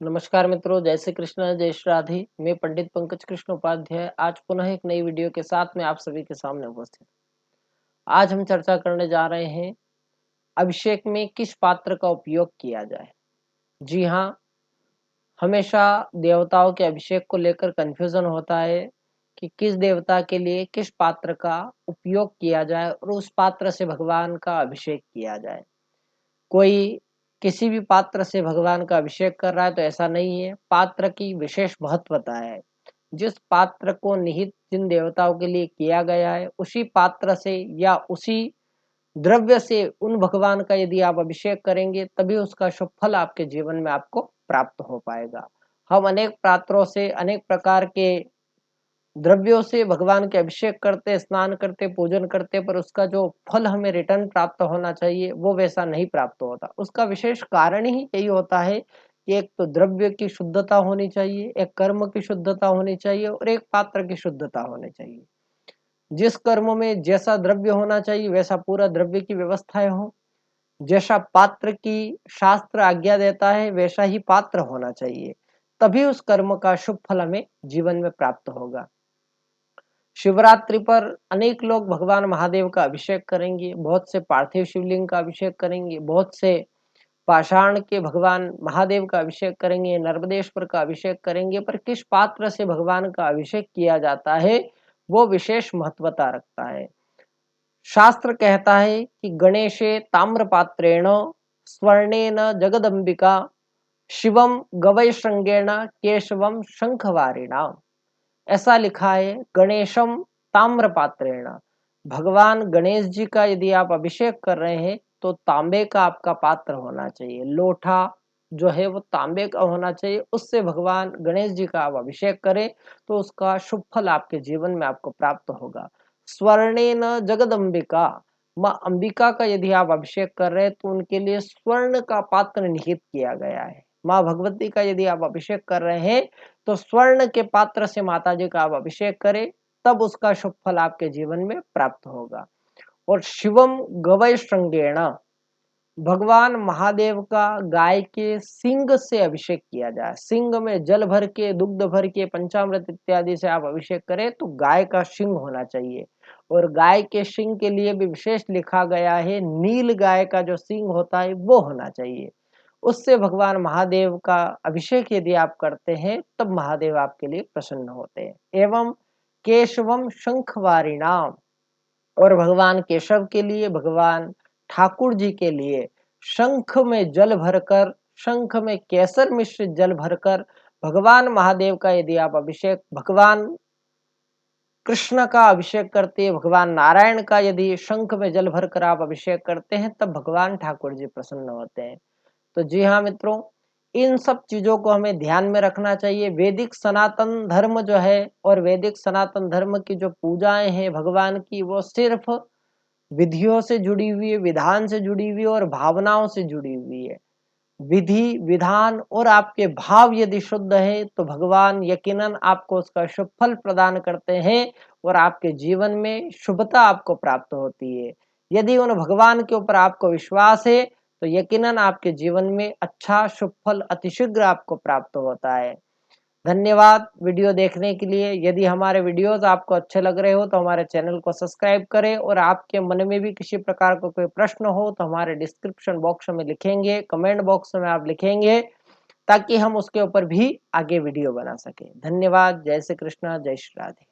नमस्कार मित्रों, जय श्री कृष्ण, जय श्री राधे। मैं पंडित पंकज कृष्ण उपाध्याय आज पुनः एक नई वीडियो के साथ में आप सभी के सामने उपस्थित। आज हम चर्चा करने जा रहे हैं अभिषेक में किस पात्र का उपयोग किया जाए। जी हाँ, हमेशा देवताओं के अभिषेक को लेकर कंफ्यूजन होता है कि किस देवता के लिए किस पात्र का उपयोग किया जाए और उस पात्र से भगवान का अभिषेक किया जाए। कोई किसी भी पात्र से भगवान का अभिषेक कर रहा है तो ऐसा नहीं है। पात्र की विशेष महत्वता है। जिस पात्र को निहित जिन देवताओं के लिए किया गया है उसी पात्र से या उसी द्रव्य से उन भगवान का यदि आप अभिषेक करेंगे तभी उसका शुभ फल आपके जीवन में आपको प्राप्त हो पाएगा। हम अनेक पात्रों से अनेक प्रकार के द्रव्यों से भगवान के अभिषेक करते, स्नान करते, पूजन करते, पर उसका जो फल हमें रिटर्न प्राप्त होना चाहिए वो वैसा नहीं प्राप्त होता। उसका विशेष कारण ही यही होता है कि एक तो द्रव्य की शुद्धता होनी चाहिए, एक कर्म की शुद्धता होनी चाहिए और एक पात्र की शुद्धता होनी चाहिए। जिस कर्म में जैसा द्रव्य होना चाहिए वैसा पूरा द्रव्य की व्यवस्थाएं हो, जैसा पात्र की शास्त्र आज्ञा देता है वैसा ही पात्र होना चाहिए, तभी उस कर्म का शुभ फल हमें जीवन में प्राप्त होगा। शिवरात्रि पर अनेक लोग भगवान महादेव का अभिषेक करेंगे, बहुत से पार्थिव शिवलिंग का अभिषेक करेंगे, बहुत से पाषाण के भगवान महादेव का अभिषेक करेंगे, नर्मदेश्वर का अभिषेक करेंगे, पर किस पात्र से भगवान का अभिषेक किया जाता है वो विशेष महत्वता रखता है। शास्त्र कहता है कि गणेशे ताम्र पात्रेण स्वर्णेन जगदम्बिका शिवम गवय श्रृंगेण केशवम शंखवारिणाम। ऐसा लिखा है गणेशम ताम्र पात्रेण। भगवान गणेश जी का यदि आप अभिषेक कर रहे हैं तो तांबे का आपका पात्र होना चाहिए, लोटा जो है वो तांबे का होना चाहिए। उससे भगवान गणेश जी का आप अभिषेक करें तो उसका शुभ फल आपके जीवन में आपको प्राप्त होगा। स्वर्णेन जगदम्बिका, माँ अंबिका का यदि आप अभिषेक कर रहे हैं तो उनके लिए स्वर्ण का पात्र निहित किया गया है। माँ भगवती का यदि आप अभिषेक कर रहे हैं तो स्वर्ण के पात्र से माता जी का आप अभिषेक करें, तब उसका शुभ फल आपके जीवन में प्राप्त होगा। और शिवम गवय श्रृंगेण, भगवान महादेव का गाय के सिंग से अभिषेक किया जाए। सिंग में जल भर के, दुग्ध भर के, पंचामृत इत्यादि से आप अभिषेक करें तो गाय का सिंग होना चाहिए। और गाय के सिंग के लिए भी विशेष लिखा गया है, नील गाय का जो सिंग होता है वो होना चाहिए। उससे भगवान महादेव का अभिषेक यदि आप करते हैं तब महादेव आपके लिए प्रसन्न होते हैं। एवं केशवम शंखवारिणाम, और भगवान केशव के लिए, भगवान ठाकुर जी के लिए शंख में जल भरकर, शंख में केसर मिश्रित जल भरकर भगवान महादेव का यदि आप अभिषेक, भगवान कृष्ण का अभिषेक करते हैं, भगवान नारायण का यदि शंख में जल भरकर आप अभिषेक करते हैं तब भगवान ठाकुर जी प्रसन्न होते हैं। तो जी हाँ मित्रों, इन सब चीजों को हमें ध्यान में रखना चाहिए। वैदिक सनातन धर्म जो है और वैदिक सनातन धर्म की जो पूजाएं हैं भगवान की, वो सिर्फ विधियों से जुड़ी हुई है, विधान से जुड़ी हुई है और भावनाओं से जुड़ी हुई है। विधि विधान और आपके भाव यदि शुद्ध है तो भगवान यकीनन आपको उसका शुभ फल प्रदान करते हैं और आपके जीवन में शुभता आपको प्राप्त होती है। यदि उन भगवान के ऊपर आपको विश्वास है तो यकीनन आपके जीवन में अच्छा शुभ फल अतिशीघ्र आपको प्राप्त होता है। धन्यवाद वीडियो देखने के लिए। यदि हमारे वीडियोस आपको अच्छे लग रहे हो तो हमारे चैनल को सब्सक्राइब करें, और आपके मन में भी किसी प्रकार का कोई प्रश्न हो तो हमारे डिस्क्रिप्शन बॉक्स में लिखेंगे, कमेंट बॉक्स में आप लिखेंगे, ताकि हम उसके ऊपर भी आगे वीडियो बना सकें। धन्यवाद। जय श्री कृष्ण, जय श्री राधे।